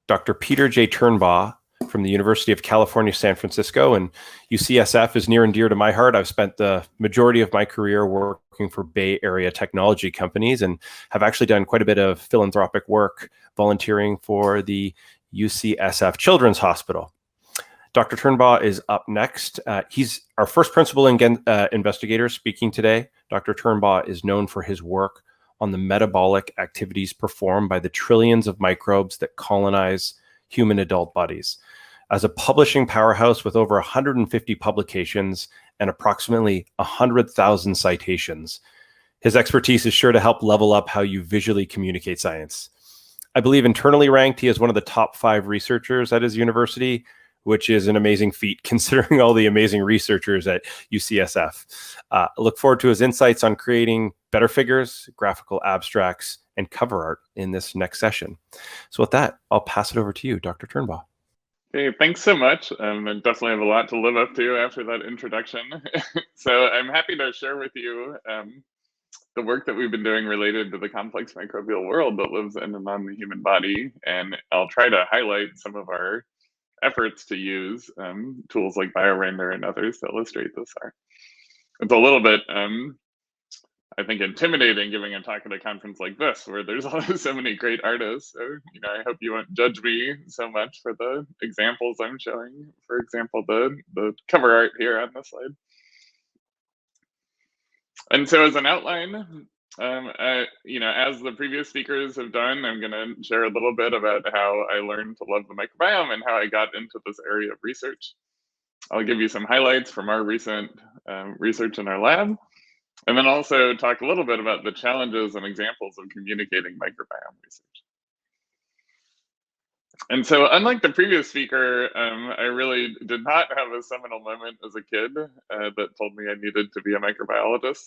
Dr. Peter J. Turnbaugh from the University of California, San Francisco, and UCSF is near and dear to my heart. I've spent the majority of my career working for Bay Area technology companies and have actually done quite a bit of philanthropic work volunteering for the UCSF Children's Hospital. Dr. Turnbaugh is up next. He's our first principal investigator speaking today. Dr. Turnbaugh is known for his work on the metabolic activities performed by the trillions of microbes that colonize human adult bodies. As a publishing powerhouse with over 150 publications and approximately 100,000 citations, his expertise is sure to help level up how you visually communicate science. I believe internally ranked, he is one of the top 5 researchers at his university, which is an amazing feat considering all the amazing researchers at UCSF. I look forward to his insights on creating better figures, graphical abstracts, and cover art in this next session. So with that, I'll pass it over to you, Dr. Turnbaugh. Hey, thanks so much. I definitely have a lot to live up to after that introduction. So I'm happy to share with you the work that we've been doing related to the complex microbial world that lives in and on the human body. And I'll try to highlight some of our efforts to use tools like BioRender and others to illustrate this art. It's a little bit, I think, intimidating giving a talk at a conference like this, where there's so many great artists. So, I hope you won't judge me so much for the examples I'm showing. For example, the cover art here on the slide. And so as an outline, as the previous speakers have done, I'm going to share a little bit about how I learned to love the microbiome and how I got into this area of research. I'll give you some highlights from our recent research in our lab, and then also talk a little bit about the challenges and examples of communicating microbiome research. And so unlike the previous speaker, I really did not have a seminal moment as a kid that told me I needed to be a microbiologist.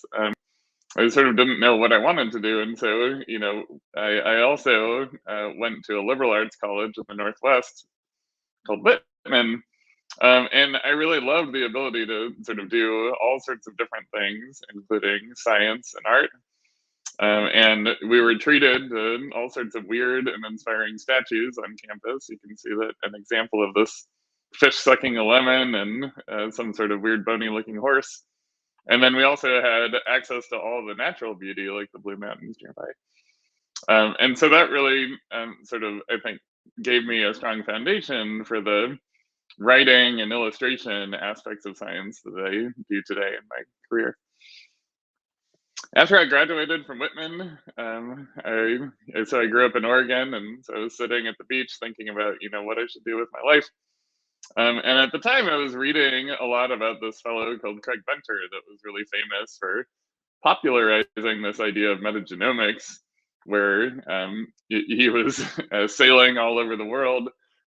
I sort of didn't know what I wanted to do. And so, I also went to a liberal arts college in the Northwest called Whitman. And I really loved the ability to sort of do all sorts of different things, including science and art. And we were treated to all sorts of weird and inspiring statues on campus. You can see that an example of this fish sucking a lemon and some sort of weird bony looking horse. And then we also had access to all the natural beauty like the Blue Mountains nearby. And so that really sort of, I think, gave me a strong foundation for the writing and illustration aspects of science that I do today in my career. After I graduated from Whitman, I grew up in Oregon, and so I was sitting at the beach thinking about, what I should do with my life. And at the time, I was reading a lot about this fellow called Craig Venter that was really famous for popularizing this idea of metagenomics, where he was sailing all over the world,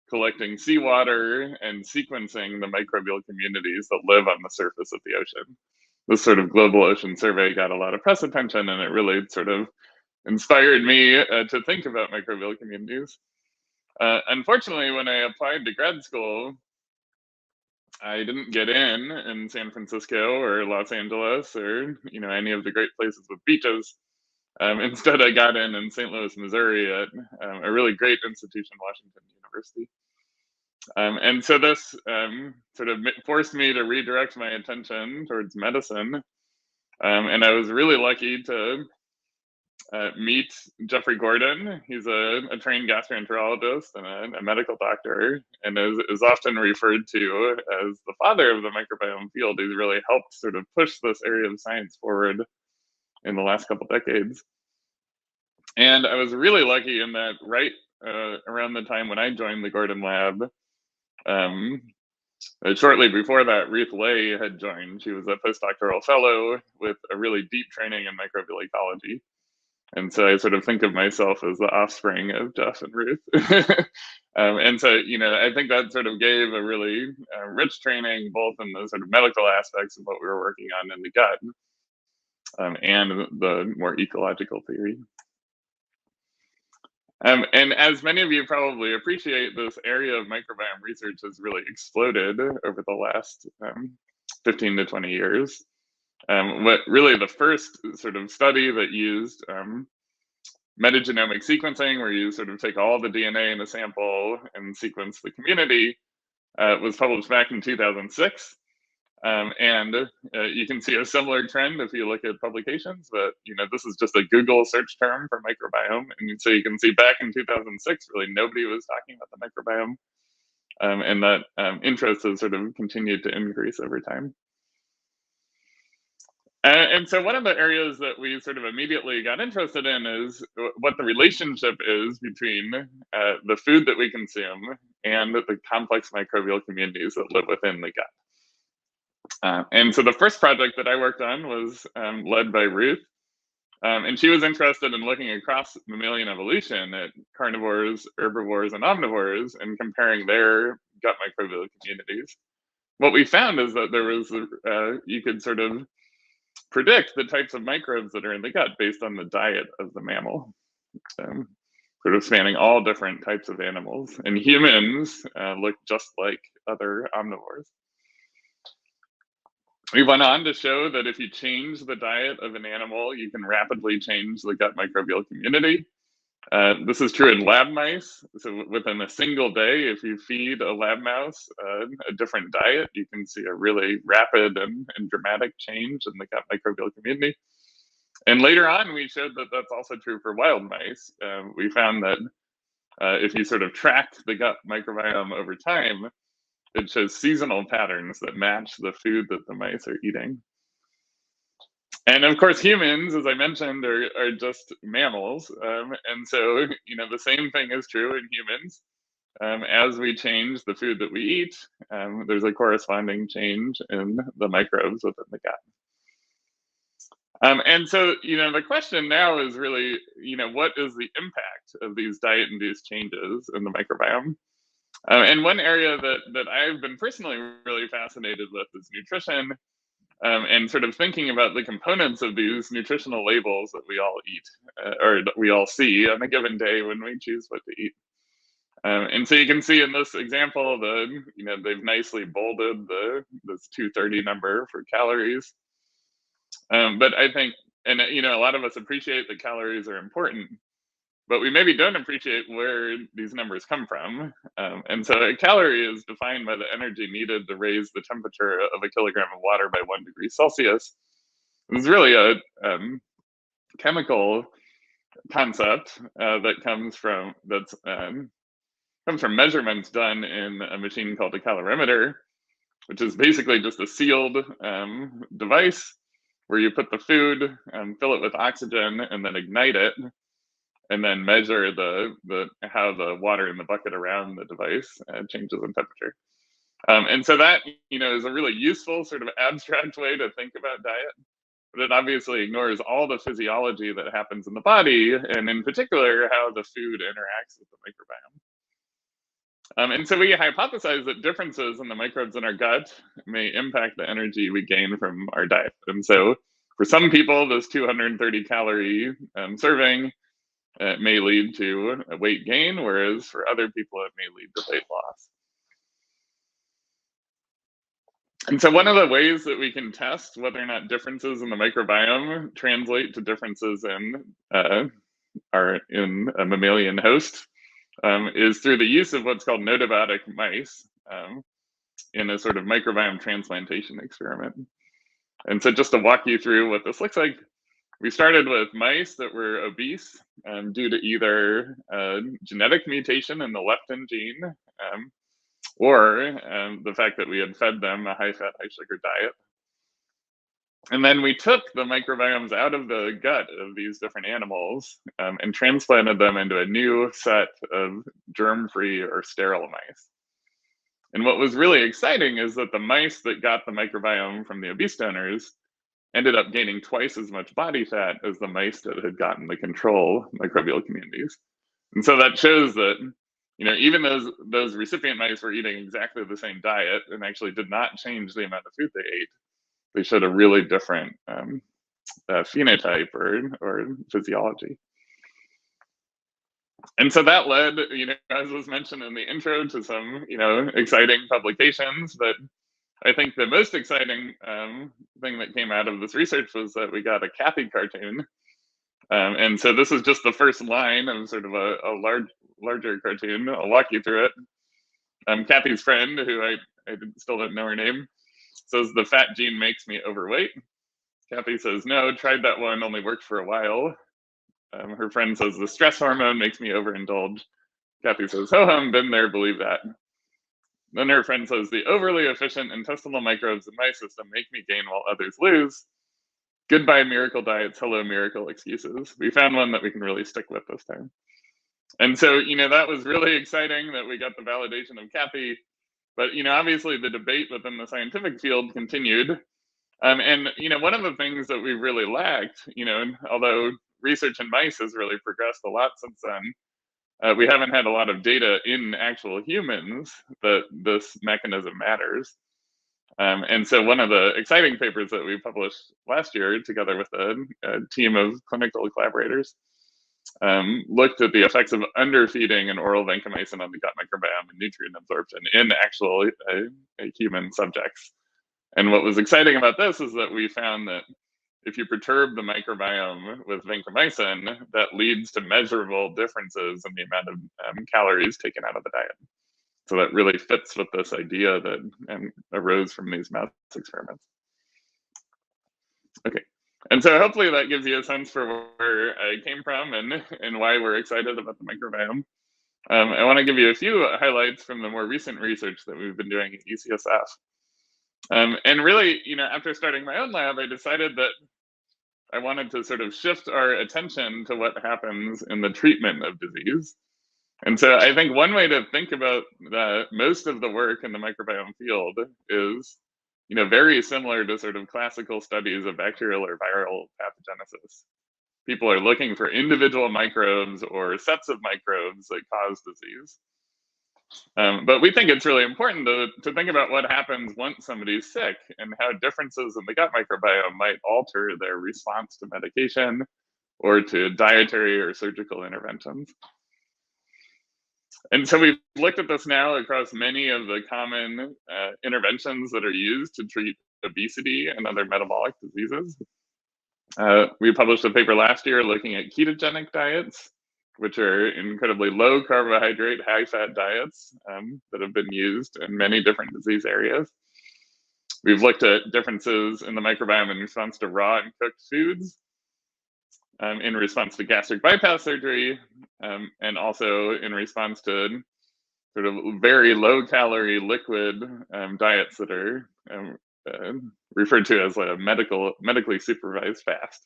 collecting seawater and sequencing the microbial communities that live on the surface of the ocean. This sort of global ocean survey got a lot of press attention, and it really sort of inspired me to think about microbial communities. Unfortunately, when I applied to grad school, I didn't get in San Francisco or Los Angeles or any of the great places with beaches. Instead, I got in St. Louis, Missouri at a really great institution, Washington University. And so this sort of forced me to redirect my attention towards medicine. And I was really lucky to meet Jeffrey Gordon. He's a trained gastroenterologist and a medical doctor, and is often referred to as the father of the microbiome field. He's really helped sort of push this area of science forward in the last couple decades. And I was really lucky in that right around the time when I joined the Gordon lab, shortly before that, Ruth Lay had joined. She was a postdoctoral fellow with a really deep training in microbial ecology. And so I sort of think of myself as the offspring of Jeff and Ruth. And so, I think that sort of gave a really rich training, both in the sort of medical aspects of what we were working on in the gut and the more ecological theory. And as many of you probably appreciate, this area of microbiome research has really exploded over the last 15 to 20 years. What really the first sort of study that used metagenomic sequencing, where you sort of take all the DNA in a sample and sequence the community, was published back in 2006. And you can see a similar trend if you look at publications, but this is just a Google search term for microbiome. And so you can see back in 2006, really nobody was talking about the microbiome. And that interest has sort of continued to increase over time. And so one of the areas that we sort of immediately got interested in is what the relationship is between the food that we consume and the complex microbial communities that live within the gut. And so the first project that I worked on was led by Ruth. And she was interested in looking across mammalian evolution at carnivores, herbivores, and omnivores and comparing their gut microbial communities. What we found is that there was, you could sort of predict the types of microbes that are in the gut based on the diet of the mammal, sort of spanning all different types of animals. And humans look just like other omnivores. We went on to show that if you change the diet of an animal, you can rapidly change the gut microbial community. This is true in lab mice. So within a single day, if you feed a lab mouse a different diet, you can see a really rapid and dramatic change in the gut microbial community. And later on, we showed that that's also true for wild mice. We found that if you sort of track the gut microbiome over time, it shows seasonal patterns that match the food that the mice are eating. And of course, humans, as I mentioned, are just mammals. And so, the same thing is true in humans. As we change the food that we eat, there's a corresponding change in the microbes within the gut. And so, the question now is really, what is the impact of these diet-induced changes in the microbiome? And one area that I've been personally really fascinated with is nutrition. And sort of thinking about the components of these nutritional labels that we all eat, or that we all see on a given day when we choose what to eat. And so you can see in this example, they've nicely bolded this 230 number for calories. But I think, and a lot of us appreciate that calories are important, but we maybe don't appreciate where these numbers come from. And so a calorie is defined by the energy needed to raise the temperature of a kilogram of water by 1 degree Celsius. It's really a chemical concept that comes from measurements done in a machine called a calorimeter, which is basically just a sealed device where you put the food, fill it with oxygen, and then ignite it, and then measure how the water in the bucket around the device changes in temperature. And so that, is a really useful sort of abstract way to think about diet, but it obviously ignores all the physiology that happens in the body, and in particular, how the food interacts with the microbiome. And so we hypothesize that differences in the microbes in our gut may impact the energy we gain from our diet. And so for some people, this 230 calorie serving may lead to a weight gain, whereas for other people, it may lead to weight loss. And so one of the ways that we can test whether or not differences in the microbiome translate to differences in a mammalian host is through the use of what's called Nodabotic mice in a sort of microbiome transplantation experiment. And so just to walk you through what this looks like, we started with mice that were obese due to either a genetic mutation in the leptin gene or the fact that we had fed them a high-fat, high-sugar diet. And then we took the microbiomes out of the gut of these different animals and transplanted them into a new set of germ-free or sterile mice. And what was really exciting is that the mice that got the microbiome from the obese donors ended up gaining twice as much body fat as the mice that had gotten the control microbial communities. And so that shows that, even those recipient mice were eating exactly the same diet and actually did not change the amount of food they ate. They showed a really different phenotype or physiology. And so that led, as was mentioned in the intro, to some, exciting publications. But I think the most exciting thing that came out of this research was that we got a Kathy cartoon And so this is just the first line of sort of a larger cartoon. I'll walk you through it. Kathy's friend, who I still don't know her name, says the fat gene makes me overweight. Kathy says, no, tried that one, only worked for a while. Her friend says the stress hormone makes me overindulge. Kathy says, ho hum, been there, believe that. Then her friend says the overly efficient intestinal microbes in my system make me gain while others lose. Goodbye miracle diets, hello miracle excuses. We found one that we can really stick with this time. And so, that was really exciting that we got the validation of Kathy. But, obviously the debate within the scientific field continued. And, one of the things that we really lacked, although research in mice has really progressed a lot since then, we haven't had a lot of data in actual humans that this mechanism matters. And so one of the exciting papers that we published last year together with a team of clinical collaborators looked at the effects of underfeeding and oral vancomycin on the gut microbiome and nutrient absorption in actual human subjects. And what was exciting about this is that we found that if you perturb the microbiome with vancomycin, that leads to measurable differences in the amount of calories taken out of the diet. So that really fits with this idea that arose from these mouse experiments. Okay, and so hopefully that gives you a sense for where I came from and why we're excited about the microbiome. I want to give you a few highlights from the more recent research that we've been doing at UCSF. And really, after starting my own lab, I decided that I wanted to sort of shift our attention to what happens in the treatment of disease. And so I think one way to think about most of the work in the microbiome field is, very similar to sort of classical studies of bacterial or viral pathogenesis. People are looking for individual microbes or sets of microbes that cause disease. But we think it's really important to think about what happens once somebody's sick and how differences in the gut microbiome might alter their response to medication or to dietary or surgical interventions. And so we've looked at this now across many of the common interventions that are used to treat obesity and other metabolic diseases. We published a paper last year looking at ketogenic diets, which are incredibly low carbohydrate, high fat diets that have been used in many different disease areas. We've looked at differences in the microbiome in response to raw and cooked foods, in response to gastric bypass surgery, and also in response to sort of very low calorie liquid diets that are referred to as a medically supervised fast.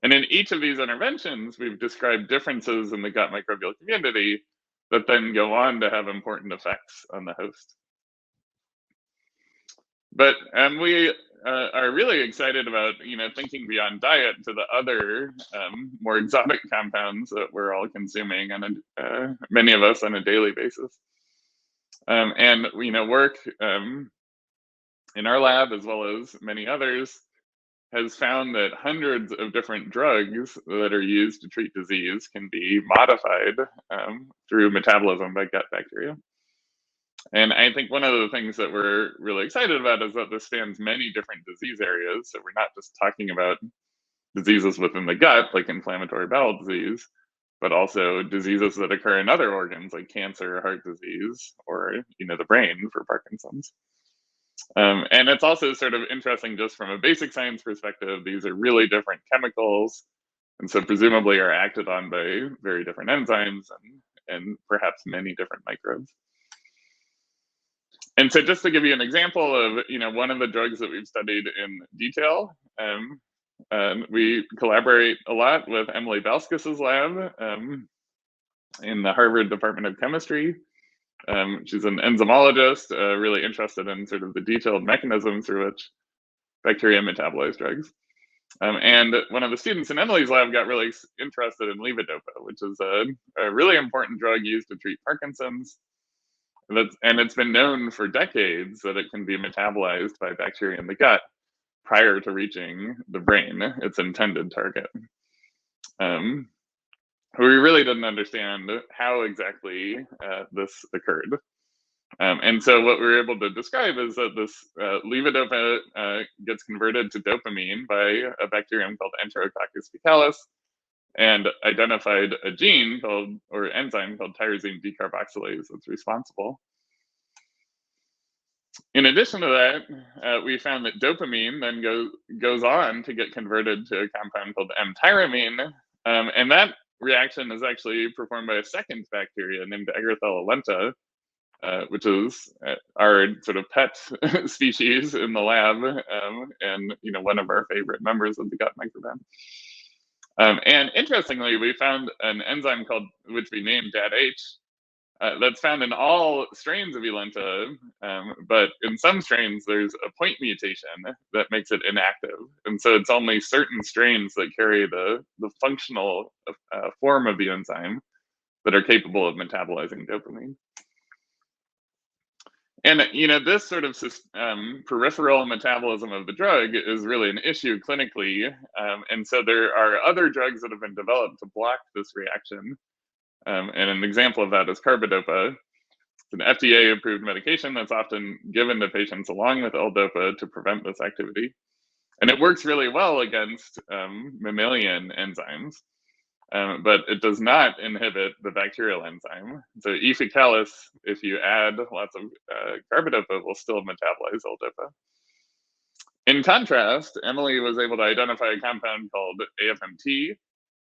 And in each of these interventions, we've described differences in the gut microbial community that then go on to have important effects on the host. But we are really excited about thinking beyond diet to the other more exotic compounds that we're all consuming on many of us on a daily basis. And work in our lab as well as many others has found that hundreds of different drugs that are used to treat disease can be modified through metabolism by gut bacteria. And I think one of the things that we're really excited about is that this spans many different disease areas. So we're not just talking about diseases within the gut, like inflammatory bowel disease, but also diseases that occur in other organs like cancer, heart disease, or the brain for Parkinson's. And it's also sort of interesting just from a basic science perspective, these are really different chemicals, and so presumably are acted on by very different enzymes and perhaps many different microbes. And so just to give you an example of one of the drugs that we've studied in detail, we collaborate a lot with Emily Balskis's lab in the Harvard Department of Chemistry. She's an enzymologist, really interested in sort of the detailed mechanism through which bacteria metabolize drugs. And one of the students in Emily's lab got really interested in levodopa, which is a really important drug used to treat Parkinson's. And it's been known for decades that it can be metabolized by bacteria in the gut prior to reaching the brain, its intended target. We really didn't understand how exactly this occurred. And so what we were able to describe is that this levodopa gets converted to dopamine by a bacterium called Enterococcus faecalis and identified a gene called, or enzyme called tyrosine decarboxylase that's responsible. In addition to that, we found that dopamine then goes on to get converted to a compound called M-tyramine, and that reaction is actually performed by a second bacteria named Agarthala lenta, which is our sort of pet species in the lab, and one of our favorite members of the gut microbiome. And interestingly, we found an enzyme which we named DADH, that's found in all strains of Elenta, but in some strains there's a point mutation that makes it inactive, and so it's only certain strains that carry the functional form of the enzyme that are capable of metabolizing dopamine. And this sort of peripheral metabolism of the drug is really an issue clinically, and so there are other drugs that have been developed to block this reaction. And an example of that is carbidopa. It's an FDA-approved medication that's often given to patients along with L-DOPA to prevent this activity. And it works really well against mammalian enzymes, but it does not inhibit the bacterial enzyme. So E. faecalis, if you add lots of carbidopa, will still metabolize L-DOPA. In contrast, Emily was able to identify a compound called AFMT,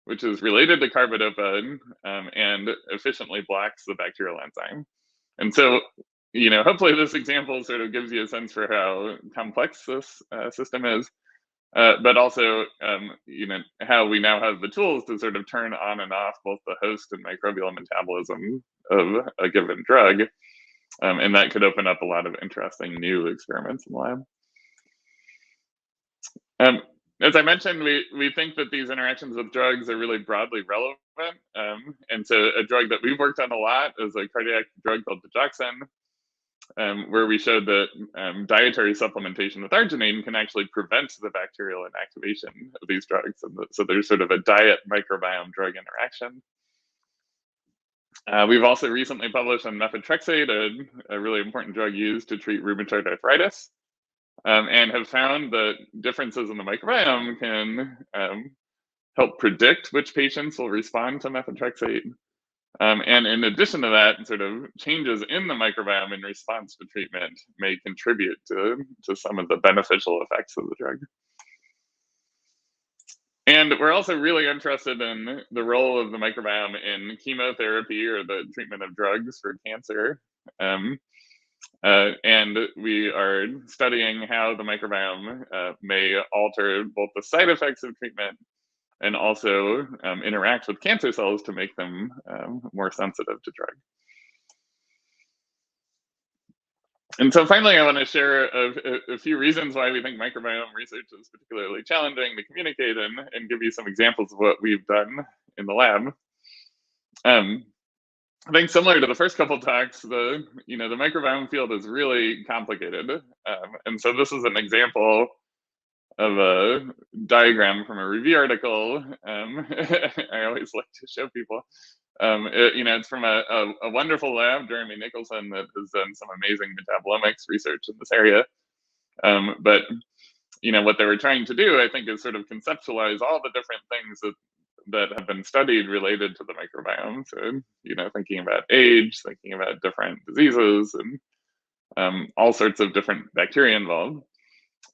which is related to carbidopa and efficiently blocks the bacterial enzyme. And so, hopefully this example sort of gives you a sense for how complex this system is, but also, how we now have the tools to sort of turn on and off both the host and microbial metabolism of a given drug. And that could open up a lot of interesting new experiments in the lab. As I mentioned, we think that these interactions with drugs are really broadly relevant. And so a drug that we've worked on a lot is a cardiac drug called digoxin, where we showed that dietary supplementation with arginine can actually prevent the bacterial inactivation of these drugs. And so there's sort of a diet microbiome drug interaction. We've also recently published on methotrexate, a really important drug used to treat rheumatoid arthritis. And have found that differences in the microbiome can help predict which patients will respond to methotrexate. And in addition to that, sort of changes in the microbiome in response to treatment may contribute to some of the beneficial effects of the drug. And we're also really interested in the role of the microbiome in chemotherapy or the treatment of drugs for cancer. And we are studying how the microbiome may alter both the side effects of treatment and also interact with cancer cells to make them more sensitive to drug. And so finally, I want to share a few reasons why we think microbiome research is particularly challenging to communicate and give you some examples of what we've done in the lab. I think similar to the first couple talks, the microbiome field is really complicated, and so this is an example of a diagram from a review article. I always like to show people. It's from a wonderful lab, Jeremy Nicholson, that has done some amazing metabolomics research in this area. But what they were trying to do, I think, is sort of conceptualize all the different things that have been studied related to the microbiome. So, thinking about age, thinking about different diseases, and all sorts of different bacteria involved.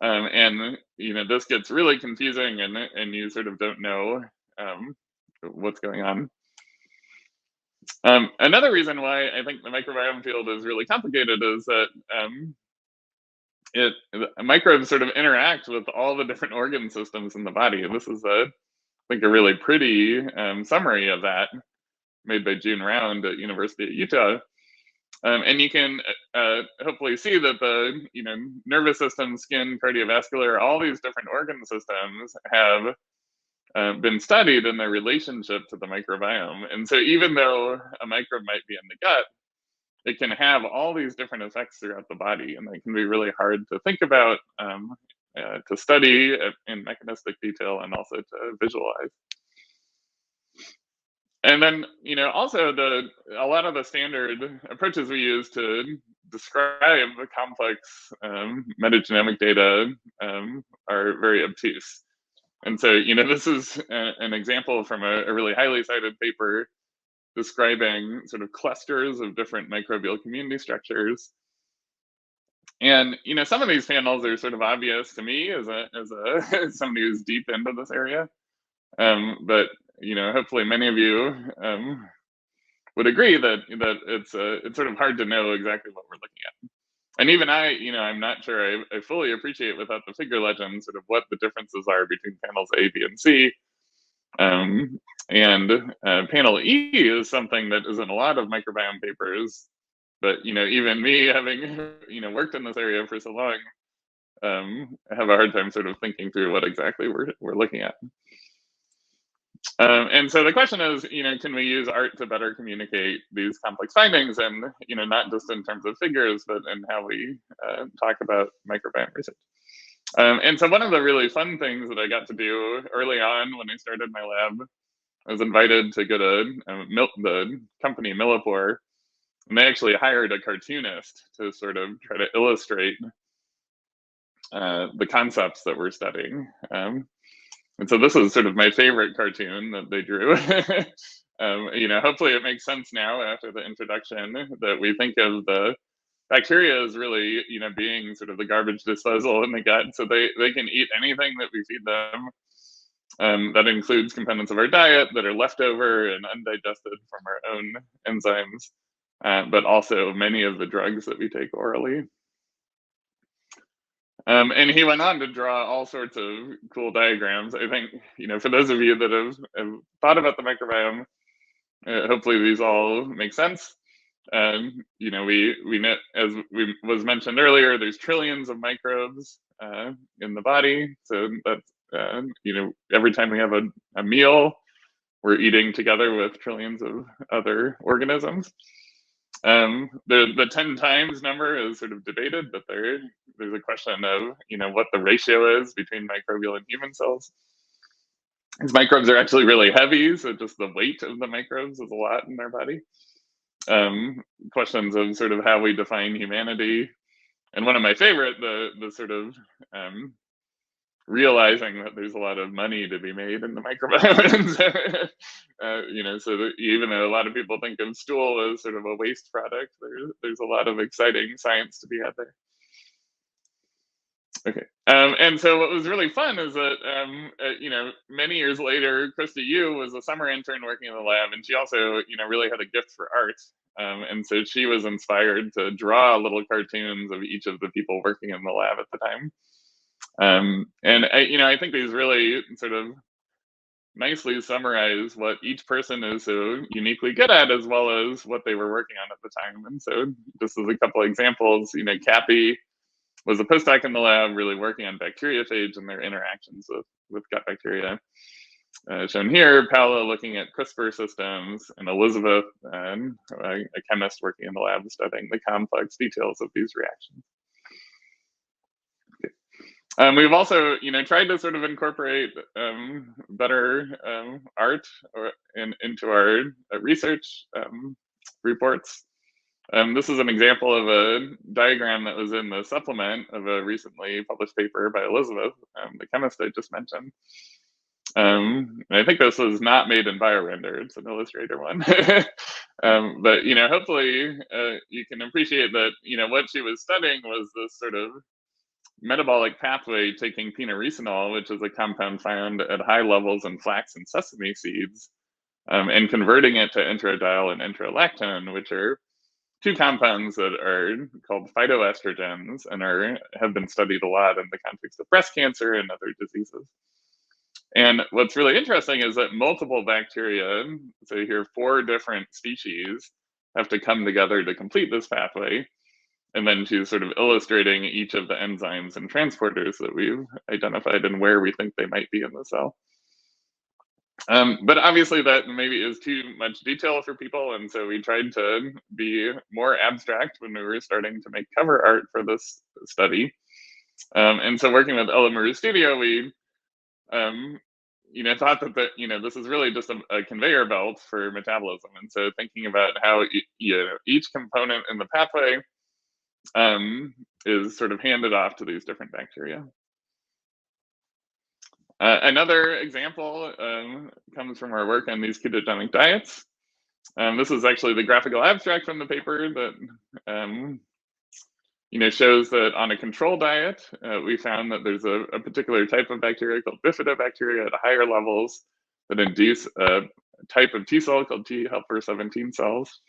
And this gets really confusing, and you sort of don't know what's going on. Another reason why I think the microbiome field is really complicated is that microbes sort of interact with all the different organ systems in the body. And this is I think a really pretty summary of that made by June Round at University of Utah. And you can hopefully see that the nervous system, skin, cardiovascular, all these different organ systems have been studied in their relationship to the microbiome. And so even though a microbe might be in the gut, it can have all these different effects throughout the body, and they can be really hard to think about, to study in mechanistic detail, and also to visualize. And then, also a lot of the standard approaches we use to describe the complex metagenomic data are very obtuse. And so, this is an example from a really highly cited paper describing sort of clusters of different microbial community structures. And some of these panels are sort of obvious to me as a somebody who's deep into this area. But hopefully many of you would agree that it's sort of hard to know exactly what we're looking at. And even I'm not sure I fully appreciate without the figure legend sort of what the differences are between panels A, B, and C. And panel E is something that is in a lot of microbiome papers, but even me having worked in this area for so long, I have a hard time sort of thinking through what exactly we're looking at. And so the question is, can we use art to better communicate these complex findings, and not just in terms of figures, but in how we talk about microbiome research. And so one of the really fun things that I got to do early on when I started my lab, I was invited to go to the company Millipore, and they actually hired a cartoonist to sort of try to illustrate the concepts that we're studying. And so this is sort of my favorite cartoon that they drew. Hopefully it makes sense now after the introduction that we think of the bacteria as really, being sort of the garbage disposal in the gut. So they can eat anything that we feed them. That includes components of our diet that are left over and undigested from our own enzymes, but also many of the drugs that we take orally. And he went on to draw all sorts of cool diagrams. I think, for those of you that have thought about the microbiome, hopefully these all make sense. We know, as was mentioned earlier, there's trillions of microbes in the body. So that, every time we have a meal, we're eating together with trillions of other organisms. The 10 times number is sort of debated, but there's a question of what the ratio is between microbial and human cells. These microbes are actually really heavy, so just the weight of the microbes is a lot in our body. Questions of sort of how we define humanity, and one of my favorite, the sort of realizing that there's a lot of money to be made in the microbiome. So that even though a lot of people think of stool as sort of a waste product, there's a lot of exciting science to be had there. Okay. And so what was really fun is that, many years later, Krista Yu was a summer intern working in the lab, and she also, really had a gift for art. And so she was inspired to draw little cartoons of each of the people working in the lab at the time. And I think these really sort of nicely summarize what each person is so uniquely good at, as well as what they were working on at the time. And so just as a couple of examples, Cappy was a postdoc in the lab really working on bacteriophage and their interactions with gut bacteria. Shown here, Paola looking at CRISPR systems, and Elizabeth, a chemist working in the lab studying the complex details of these reactions. We've also, tried to sort of incorporate better art into our research reports. This is an example of a diagram that was in the supplement of a recently published paper by Elizabeth, the chemist I just mentioned. I think this was not made in BioRender, it's an Illustrator one. But, hopefully you can appreciate that, what she was studying was this sort of metabolic pathway taking pinoresinol, which is a compound found at high levels in flax and sesame seeds, and converting it to intradiol and intralactone, which are two compounds that are called phytoestrogens and have been studied a lot in the context of breast cancer and other diseases. And what's really interesting is that multiple bacteria, so here 4 different species, have to come together to complete this pathway. And then she's sort of illustrating each of the enzymes and transporters that we've identified and where we think they might be in the cell. But obviously that maybe is too much detail for people, and so we tried to be more abstract when we were starting to make cover art for this study. And so working with Ella Maru Studio, we thought that this is really just a conveyor belt for metabolism, and so thinking about how each component in the pathway is sort of handed off to these different bacteria. Another example comes from our work on these ketogenic diets. This is actually the graphical abstract from the paper that shows that on a control diet, we found that there's a particular type of bacteria called bifidobacteria at higher levels that induce a type of T cell called T helper 17 cells.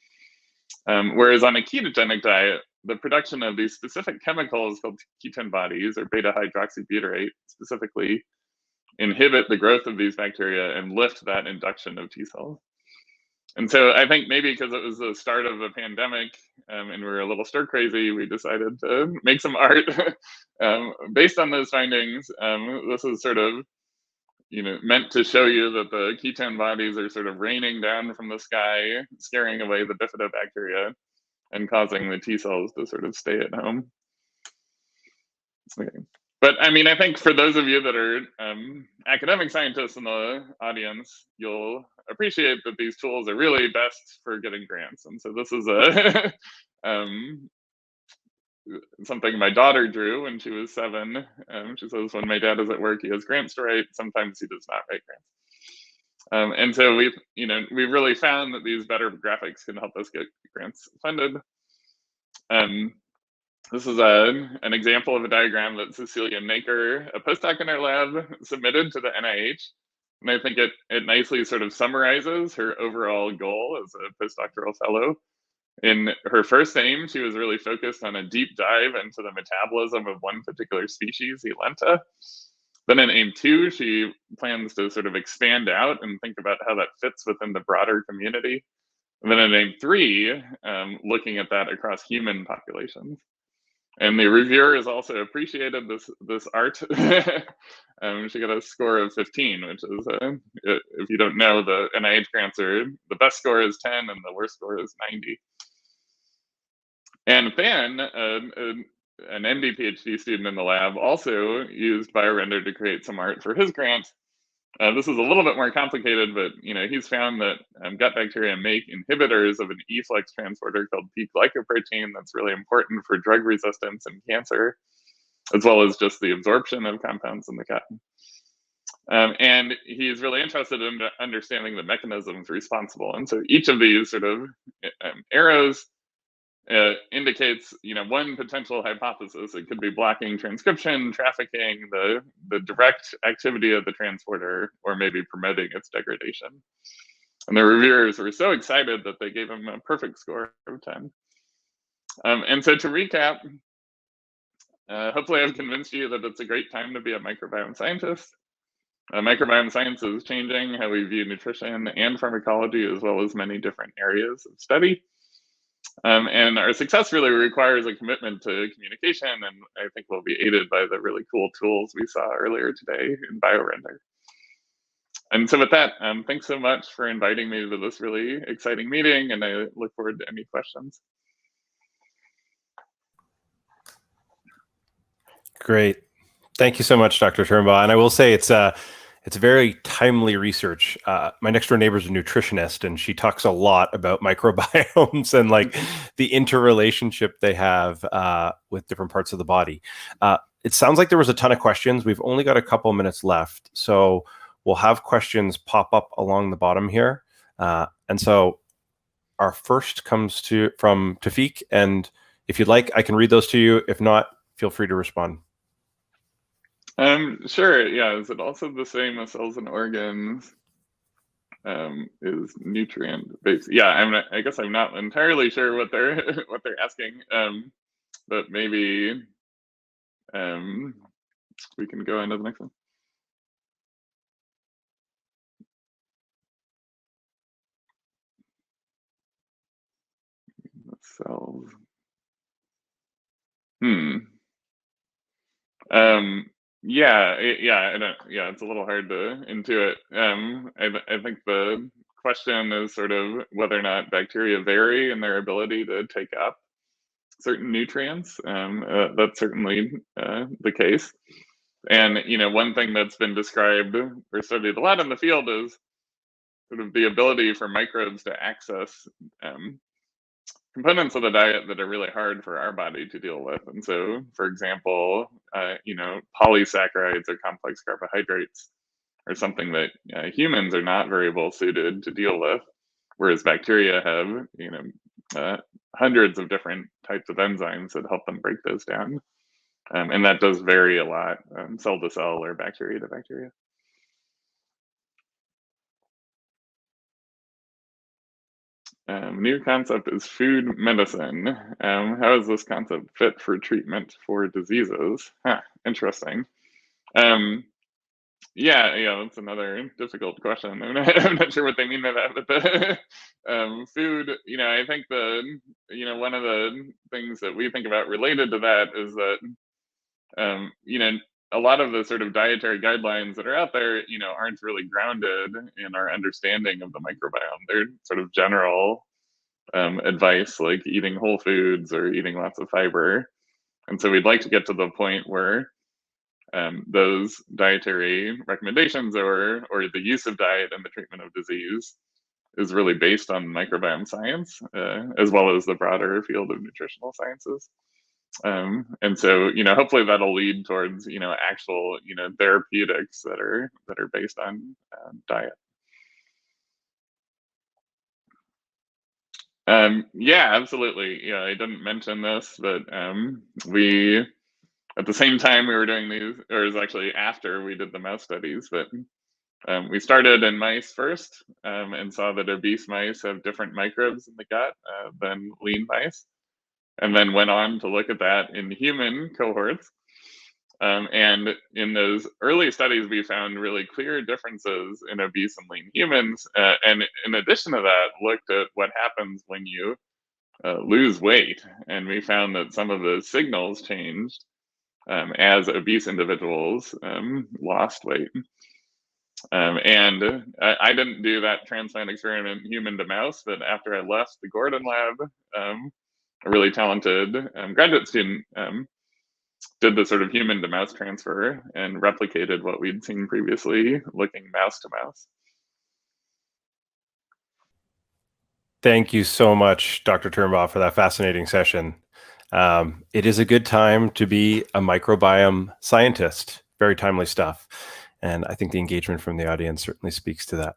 Whereas on a ketogenic diet, the production of these specific chemicals called ketone bodies or beta hydroxybutyrate specifically inhibit the growth of these bacteria and lift that induction of T cells. And so I think maybe because it was the start of a pandemic and we were a little stir crazy, we decided to make some art based on those findings. This is sort of meant to show you that the ketone bodies are sort of raining down from the sky, scaring away the bifidobacteria and causing the T cells to sort of stay at home. Okay. But I mean, I think for those of you that are academic scientists in the audience, you'll appreciate that these tools are really best for getting grants. And so this is a something my daughter drew when she was 7. She says, when my dad is at work, he has grants to write. Sometimes he does not write grants. And so we've really found that these better graphics can help us get grants funded. This is an example of a diagram that Cecilia Naker, a postdoc in our lab, submitted to the NIH. And I think it nicely sort of summarizes her overall goal as a postdoctoral fellow. In her first aim, she was really focused on a deep dive into the metabolism of one particular species, Elenta. Then in aim 2, she plans to sort of expand out and think about how that fits within the broader community. And then in aim 3, looking at that across human populations. And the reviewers also appreciated this art. She got a score of 15, which is, if you don't know, the NIH grants are, the best score is 10 and the worst score is 90. And then an MD PhD student in the lab also used BioRender to create some art for his grant. This is a little bit more complicated, but he's found that gut bacteria make inhibitors of an efflux transporter called P-glycoprotein that's really important for drug resistance and cancer, as well as just the absorption of compounds in the gut. And he's really interested in understanding the mechanisms responsible. And so each of these sort of arrows indicates one potential hypothesis. It could be blocking transcription, trafficking, the direct activity of the transporter, or maybe promoting its degradation. And the reviewers were so excited that they gave him a perfect score of 10. And so to recap, hopefully I've convinced you that it's a great time to be a microbiome scientist. Microbiome science is changing how we view nutrition and pharmacology, as well as many different areas of study. And our success really requires a commitment to communication, and I think we'll be aided by the really cool tools we saw earlier today in BioRender. And so with that, thanks so much for inviting me to this really exciting meeting, and I look forward to any questions. Great. Thank you so much, Dr. Turnbaugh. And I will say it's very timely research. My next door neighbor is a nutritionist, and she talks a lot about microbiomes and like the interrelationship they have with different parts of the body. It sounds like there was a ton of questions. We've only got a couple minutes left, so we'll have questions pop up along the bottom here. And so our first comes from Tafik, and if you'd like, I can read those to you. If not, feel free to respond. Sure. Yeah. Is it also the same as cells and organs? Is nutrient based? Yeah. I guess I'm not entirely sure what they're asking. But maybe we can go into the next one. The cells. Yeah, it's a little hard to intuit. I think the question is sort of whether or not bacteria vary in their ability to take up certain nutrients. That's certainly the case. And one thing that's been described or studied a lot in the field is sort of the ability for microbes to access components of the diet that are really hard for our body to deal with. And so, for example, polysaccharides or complex carbohydrates are something that humans are not very well suited to deal with, whereas bacteria have, hundreds of different types of enzymes that help them break those down. And that does vary a lot, cell to cell or bacteria to bacteria. New concept is food medicine. How does this concept fit for treatment for diseases? Interesting. Yeah, that's another difficult question. I'm not sure what they mean by that, but food, I think one of the things that we think about related to that is that, a lot of the sort of dietary guidelines that are out there, aren't really grounded in our understanding of the microbiome. They're sort of general advice, like eating whole foods or eating lots of fiber. And so we'd like to get to the point where those dietary recommendations or the use of diet in the treatment of disease is really based on microbiome science, as well as the broader field of nutritional sciences. And so, hopefully that'll lead towards, actual, therapeutics that are based on diet. Yeah, absolutely. Yeah, I didn't mention this, but we, at the same time we were doing these, or it was actually after we did the mouse studies, but we started in mice first, and saw that obese mice have different microbes in the gut than lean mice, and then went on to look at that in human cohorts. And in those early studies, we found really clear differences in obese and lean humans. And in addition to that, looked at what happens when you lose weight. And we found that some of the signals changed as obese individuals lost weight. And I didn't do that transplant experiment human to mouse, but after I left the Gordon lab, a really talented graduate student did the sort of human to mouse transfer and replicated what we'd seen previously looking mouse to mouse. Thank you so much, Dr. Turnbaugh, for that fascinating session. It is a good time to be a microbiome scientist. Very timely stuff. And I think the engagement from the audience certainly speaks to that.